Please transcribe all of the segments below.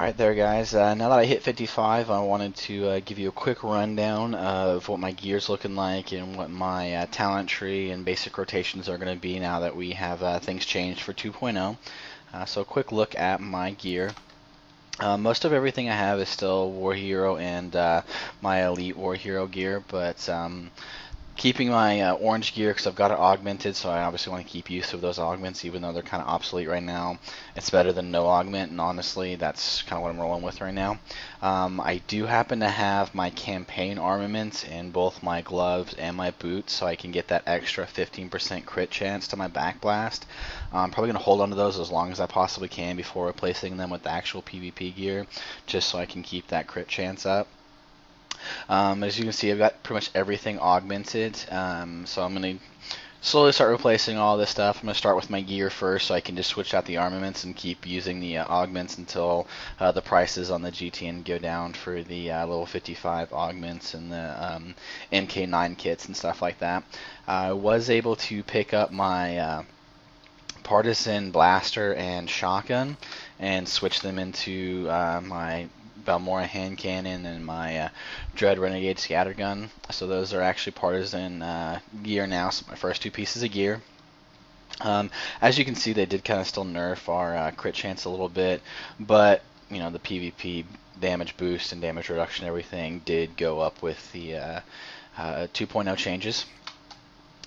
Alright there guys, now that I hit 55 I wanted to give you a quick rundown of what my gear's looking like and what my talent tree and basic rotations are going to be now that we have things changed for 2.0. So a quick look at my gear. Most of everything I have is still War Hero and my Elite War Hero gear, but keeping my orange gear because I've got it augmented, so I obviously want to keep use of those augments even though they're kind of obsolete right now. It's better than no augment, and honestly that's kind of what I'm rolling with right now. I do happen to have my campaign armaments in both my gloves and my boots, so I can get that extra 15% crit chance to my backblast. I'm probably going to hold on to those as long as I possibly can before replacing them with the actual PvP gear, just so I can keep that crit chance up. As you can see, I've got pretty much everything augmented, so I'm going to slowly start replacing all this stuff. I'm going to start with my gear first so I can just switch out the armaments and keep using the augments until the prices on the GTN go down for the level 55 augments and the MK9 kits and stuff like that. I was able to pick up my Partisan Blaster and Shotgun and switch them into my Balmora hand cannon and my Dread Renegade scattergun. So those are actually Partisan gear now, so my first two pieces of gear. As you can see, they did kind of still nerf our crit chance a little bit, but you know, the PvP damage boost and damage reduction, everything did go up with the 2.0 changes.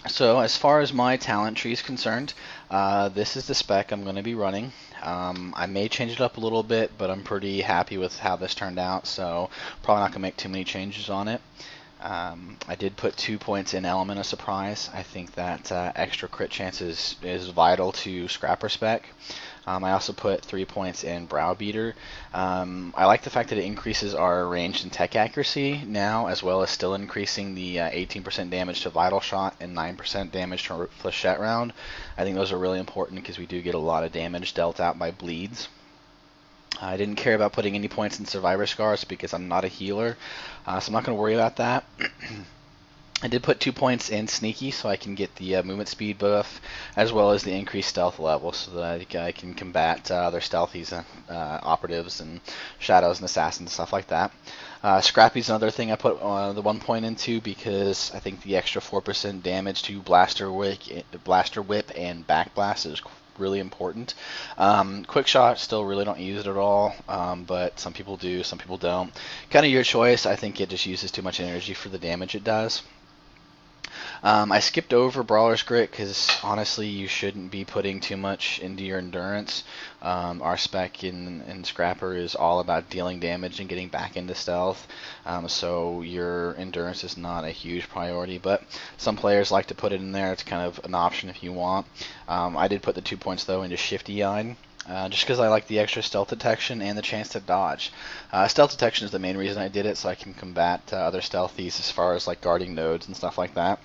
So as far as my talent tree is concerned, this is the spec I'm going to be running. I may change it up a little bit, but I'm pretty happy with how this turned out, so probably not going to make too many changes on it. I did put 2 points in Element of Surprise. I think that extra crit chance is vital to Scrapper spec. I also put 3 points in Browbeater. I like the fact that it increases our ranged and tech accuracy now, as well as still increasing the 18% damage to Vital Shot and 9% damage to Flechette Round. I think those are really important because we do get a lot of damage dealt out by bleeds. I didn't care about putting any points in Survivor Scars because I'm not a healer, so I'm not going to worry about that. I did put 2 points in Sneaky so I can get the movement speed buff as well as the increased stealth level so that I can combat other stealthies, operatives and shadows and assassins and stuff like that. Scrappy's another thing I put the 1 point into because I think the extra 4% damage to Blaster Whip and Backblast is really important. Quick Shot, still really don't use it at all, but some people do, some people don't. Kind of your choice. I think it just uses too much energy for the damage it does. I skipped over Brawler's Grit because honestly you shouldn't be putting too much into your endurance. Our spec in Scrapper is all about dealing damage and getting back into stealth, so your endurance is not a huge priority, but some players like to put it in there. It's kind of an option if you want. I did put the 2 points though into Shifty Eye. Just because I like the extra stealth detection and the chance to dodge. Stealth detection is the main reason I did it, so I can combat other stealthies as far as like guarding nodes and stuff like that.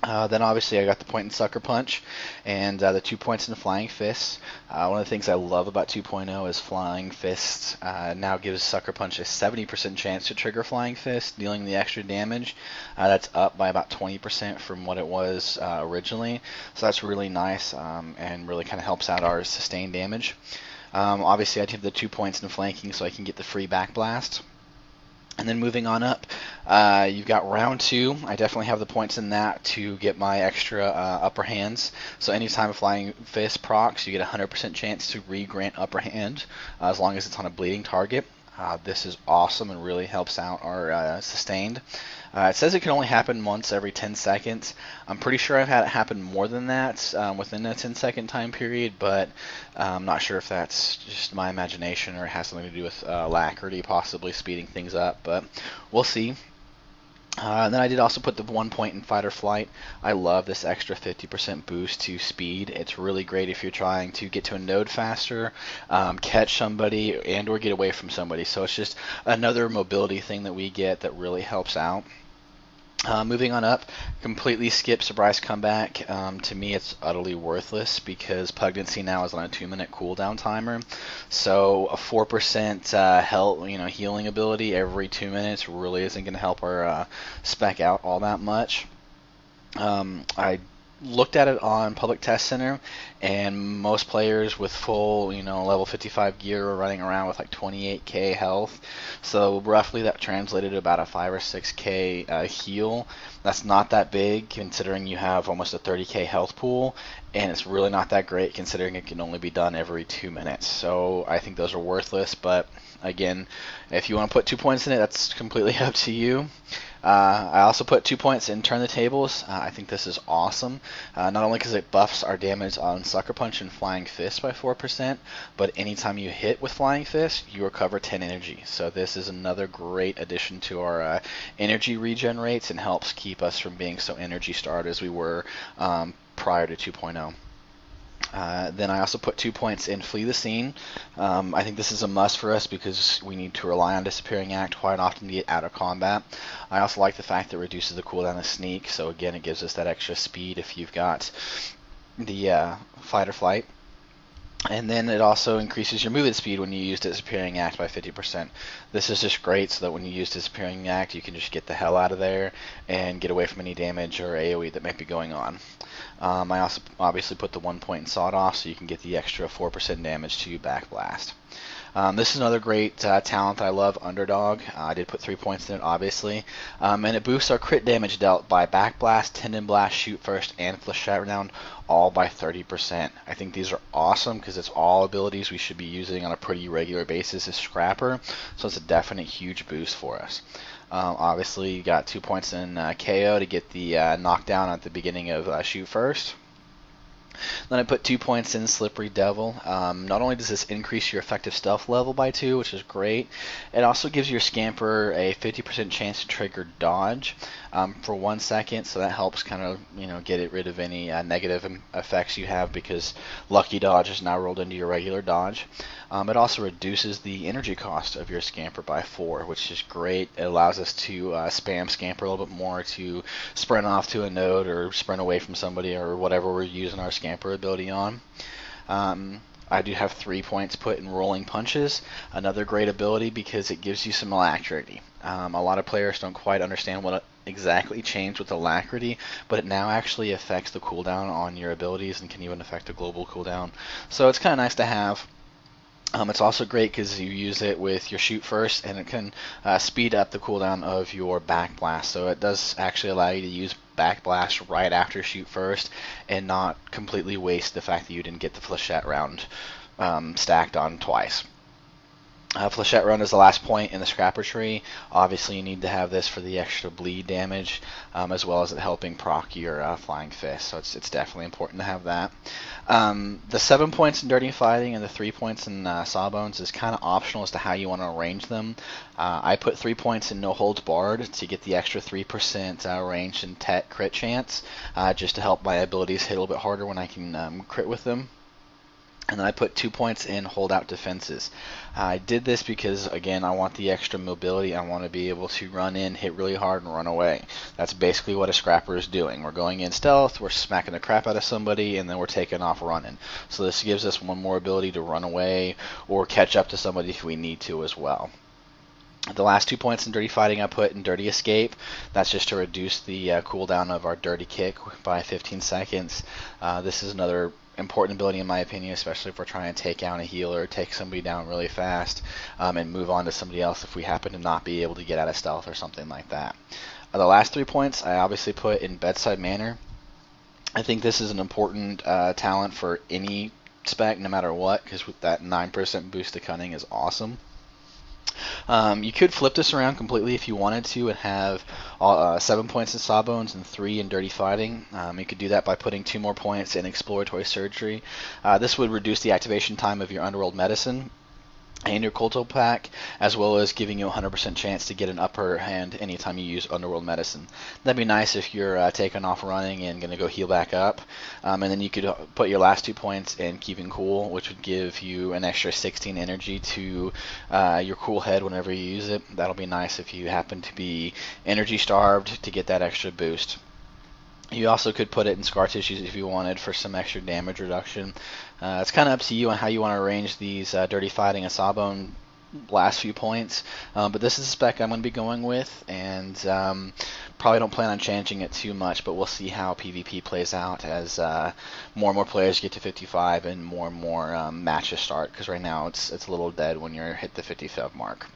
Then obviously I got the point in Sucker Punch and the 2 points in Flying Fists. One of the things I love about 2.0 is Flying Fists now gives Sucker Punch a 70% chance to trigger Flying Fist, dealing the extra damage. That's up by about 20% from what it was originally, so that's really nice and really kind of helps out our sustained damage. Obviously I have the 2 points in Flanking so I can get the free Backblast. And then moving on up, you've got round 2. I definitely have the points in that to get my extra upper hands. So anytime a Flying Fist procs, you get a 100% chance to re-grant upper hand as long as it's on a bleeding target. This is awesome and really helps out our sustained. It says it can only happen once every 10 seconds. I'm pretty sure I've had it happen more than that within a 10-second time period, but I'm not sure if that's just my imagination or it has something to do with alacrity, possibly speeding things up, but we'll see. And then I did also put the 1 point in Fight or Flight. I love this extra 50% boost to speed. It's really great if you're trying to get to a node faster, catch somebody, and or get away from somebody. So it's just another mobility thing that we get that really helps out. Moving on up, completely skip Surprise Comeback. To me, it's utterly worthless because Pugnancy now is on a 2-minute cooldown timer. So a 4% health, healing ability every 2 minutes really isn't going to help our spec out all that much. I looked at it on Public Test Center, and most players with full, level 55 gear are running around with like 28k health. So roughly that translated to about a 5 or 6k heal. That's not that big considering you have almost a 30k health pool, and it's really not that great considering it can only be done every 2 minutes. So I think those are worthless, but again, if you want to put 2 points in it, that's completely up to you. I also put 2 points in Turn the Tables. I think this is awesome. Not only because it buffs our damage on Sucker Punch and Flying Fist by 4%, but anytime you hit with Flying Fist, you recover 10 energy. So this is another great addition to our energy regen rates and helps keep us from being so energy starved as we were prior to 2.0. Then I also put 2 points in Flee the Scene. I think this is a must for us because we need to rely on Disappearing Act quite often to get out of combat. I also like the fact that it reduces the cooldown of Sneak, so again it gives us that extra speed if you've got the Fight or Flight. And then it also increases your movement speed when you use Disappearing Act by 50%. This is just great so that when you use Disappearing Act, you can just get the hell out of there and get away from any damage or AoE that might be going on. I also obviously put the 1 point in Sawed Off so you can get the extra 4% damage to Back Blast. This is another great talent that I love, Underdog. I did put 3 points in it, obviously. And it boosts our crit damage dealt by Back Blast, Tendon Blast, Shoot First, and Flechette Round, all by 30%. I think these are awesome because it's all abilities we should be using on a pretty regular basis as Scrapper, so it's a definite huge boost for us. Obviously, you got 2 points in KO to get the knockdown at the beginning of Shoot First. Then I put 2 points in Slippery Devil. Not only does this increase your effective stealth level by 2, which is great, it also gives your Scamper a 50% chance to trigger dodge for 1 second, so that helps kind of get rid of any negative effects you have because Lucky Dodge is now rolled into your regular dodge. It also reduces the energy cost of your Scamper by 4, which is great. It allows us to spam Scamper a little bit more to sprint off to a node or sprint away from somebody or whatever we're using our Scamper ability on. I do have 3 points put in Rolling Punches, another great ability because it gives you some alacrity. A lot of players don't quite understand what exactly changed with Alacrity, but it now actually affects the cooldown on your abilities and can even affect the global cooldown. So it's kind of nice to have. It's also great because you use it with your Shoot First, and it can speed up the cooldown of your Back Blast. So it does actually allow you to use Back Blast right after Shoot First and not completely waste the fact that you didn't get the Flechette Round stacked on twice. Flechette Round is the last point in the Scrapper tree. Obviously you need to have this for the extra bleed damage, as well as it helping proc your Flying Fist, so it's definitely important to have that. The 7 points in Dirty Fighting and the 3 points in Sawbones is kind of optional as to how you want to arrange them. I put 3 points in No Holds Barred to get the extra 3% range and crit chance, just to help my abilities hit a little bit harder when I can crit with them. And then I put 2 points in Holdout Defenses. I did this because, again, I want the extra mobility. I want to be able to run in, hit really hard, and run away. That's basically what a Scrapper is doing. We're going in stealth, we're smacking the crap out of somebody, and then we're taking off running. So this gives us one more ability to run away or catch up to somebody if we need to as well. The last 2 points in Dirty Fighting I put in Dirty Escape. That's just to reduce the cooldown of our Dirty Kick by 15 seconds. This is another important ability in my opinion, especially if we're trying to take down a healer, take somebody down really fast, and move on to somebody else if we happen to not be able to get out of stealth or something like that. The last 3 points I obviously put in Bedside Manner. I think this is an important talent for any spec, no matter what, because with that 9% boost to Cunning is awesome. You could flip this around completely if you wanted to and have 7 points in Sawbones and 3 in Dirty Fighting. You could do that by putting 2 more points in Exploratory Surgery. This would reduce the activation time of your Underworld Medicine and your Colto Pack, as well as giving you a 100% chance to get an upper hand anytime you use Underworld Medicine. That'd be nice if you're taking off running and going to go heal back up. And then you could put your last 2 points in Keeping Cool, which would give you an extra 16 energy to your Cool Head whenever you use it. That'll be nice if you happen to be energy starved to get that extra boost. You also could put it in Scar Tissues if you wanted for some extra damage reduction. It's kind of up to you on how you want to arrange these Dirty Fighting and Sawbone last few points. But this is the spec I'm going to be going with, and probably don't plan on changing it too much, but we'll see how PvP plays out as more and more players get to 55 and more matches start, because right now it's a little dead when you're hit the 55 mark.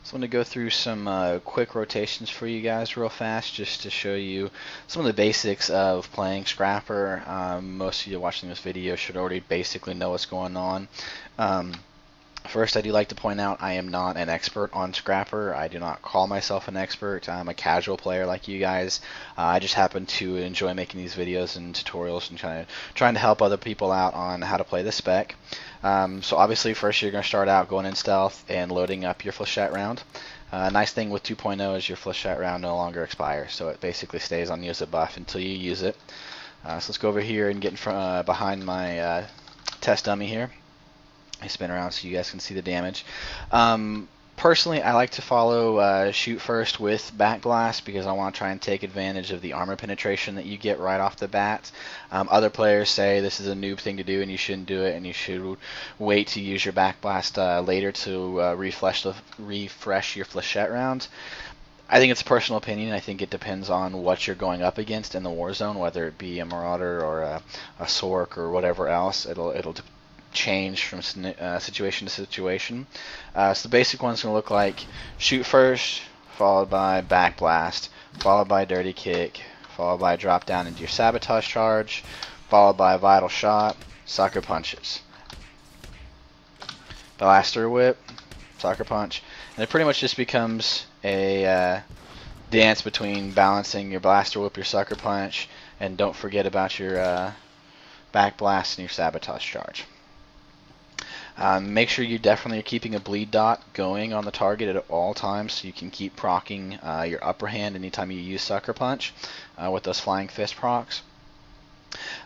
So I'm going to go through some quick rotations for you guys real fast, just to show you some of the basics of playing Scrapper. Most of you watching this video should already basically know what's going on. First, I do like to point out I am not an expert on Scrapper. I do not call myself an expert. I'm a casual player like you guys. I just happen to enjoy making these videos and tutorials and trying to help other people out on how to play the spec. So obviously first you're going to start out going in stealth and loading up your flechette round. Nice thing with 2.0 is your flechette round no longer expires, so it basically stays on you as a buff until you use it. So let's go over here and get in front, behind my test dummy here. I spin around so you guys can see the damage. Personally, I like to follow shoot first with back blast because I want to try and take advantage of the armor penetration that you get right off the bat. Other players say this is a noob thing to do and you shouldn't do it, and you should wait to use your back blast later to refresh your flechette rounds. I think it's a personal opinion. I think it depends on what you're going up against in the war zone, whether it be a Marauder or a Sork or whatever else. It'll change from situation to situation. So the basic one's going to look like shoot first, followed by back blast, followed by dirty kick, followed by drop down into your sabotage charge, followed by a vital shot, sucker punches, blaster whip, sucker punch, and it pretty much just becomes a dance between balancing your blaster whip, your sucker punch, and don't forget about your back blast and your sabotage charge. Make sure you definitely are keeping a bleed dot going on the target at all times so you can keep proccing your upper hand anytime you use Sucker Punch with those Flying Fist procs.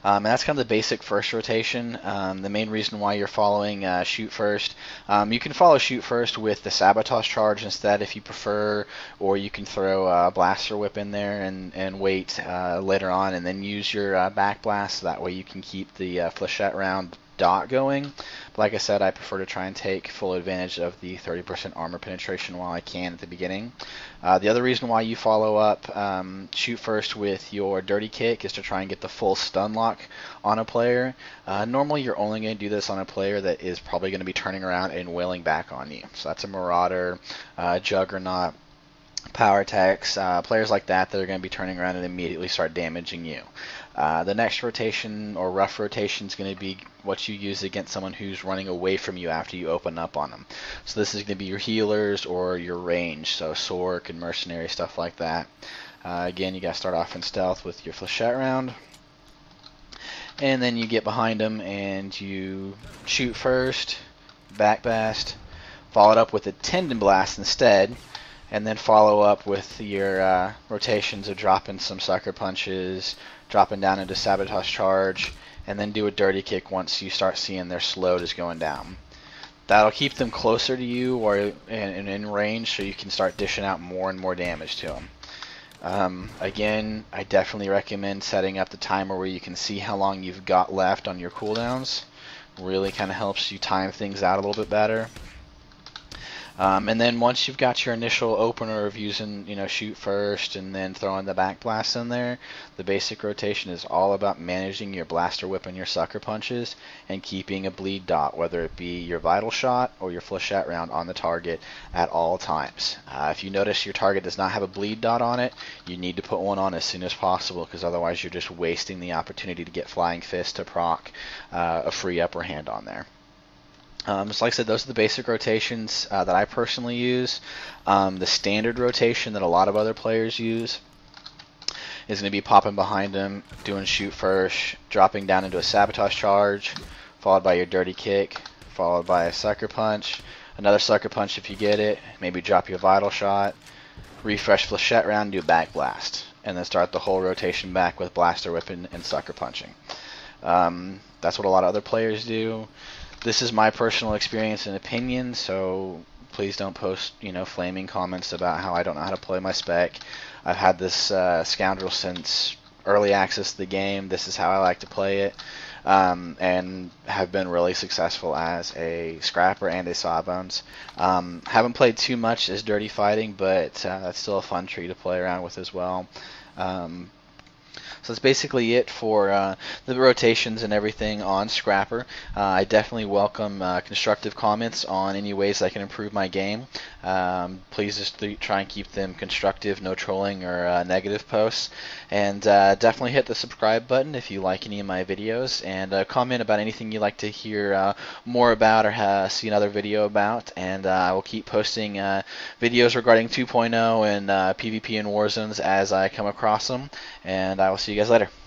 And that's kind of the basic first rotation. The main reason why you're following shoot first, you can follow shoot first with the sabotage charge instead if you prefer, or you can throw a blaster whip in there and wait later on and then use your back blast, so that way you can keep the flechette round dot going. But like I said, I prefer to try and take full advantage of the 30% armor penetration while I can at the beginning. The other reason why you follow up shoot first with your dirty kick is to try and get the full stun lock on a player. Normally you're only going to do this on a player that is probably going to be turning around and wailing back on you. So that's a Marauder, Juggernaut, Power Techs, players like that are going to be turning around and immediately start damaging you. The next rotation or rough rotation is going to be what you use against someone who's running away from you after you open up on them. So this is going to be your healers or your range, so Sork and Mercenary, stuff like that. Again, you got to start off in stealth with your flechette round, and then you get behind them and you shoot first, back blast, followed up with a tendon blast instead, and then follow up with your rotations of dropping some sucker punches, dropping down into sabotage charge, and then do a dirty kick once you start seeing their slowed is going down. That'll keep them closer to you or in range, so you can start dishing out more and more damage to them. Again, I definitely recommend setting up the timer where you can see how long you've got left on your cooldowns. Really kind of helps you time things out a little bit better. And then once you've got your initial opener of using, shoot first and then throwing the back blast in there, the basic rotation is all about managing your blaster whip and your sucker punches and keeping a bleed dot, whether it be your vital shot or your flechette round, on the target at all times. If you notice your target does not have a bleed dot on it, you need to put one on as soon as possible, because otherwise you're just wasting the opportunity to get Flying Fist to proc a free upper hand on there. So like I said, those are the basic rotations that I personally use. The standard rotation that a lot of other players use is going to be popping behind them, doing shoot first, dropping down into a sabotage charge, followed by your dirty kick, followed by a sucker punch, another sucker punch if you get it, maybe drop your vital shot, refresh flechette round, do back blast, and then start the whole rotation back with blaster whip and sucker punching. That's what a lot of other players do. This is my personal experience and opinion, so please don't post, flaming comments about how I don't know how to play my spec. I've had this scoundrel since early access to the game. This is how I like to play it, and have been really successful as a scrapper and a sawbones. Haven't played too much as dirty fighting, but that's still a fun tree to play around with as well. So that's basically it for the rotations and everything on Scrapper. I definitely welcome constructive comments on any ways I can improve my game. Please just try and keep them constructive, no trolling or negative posts. And definitely hit the subscribe button if you like any of my videos, and comment about anything you'd like to hear more about or see another video about. And I will keep posting videos regarding 2.0 and PvP and Warzones as I come across them. And I will see you guys later.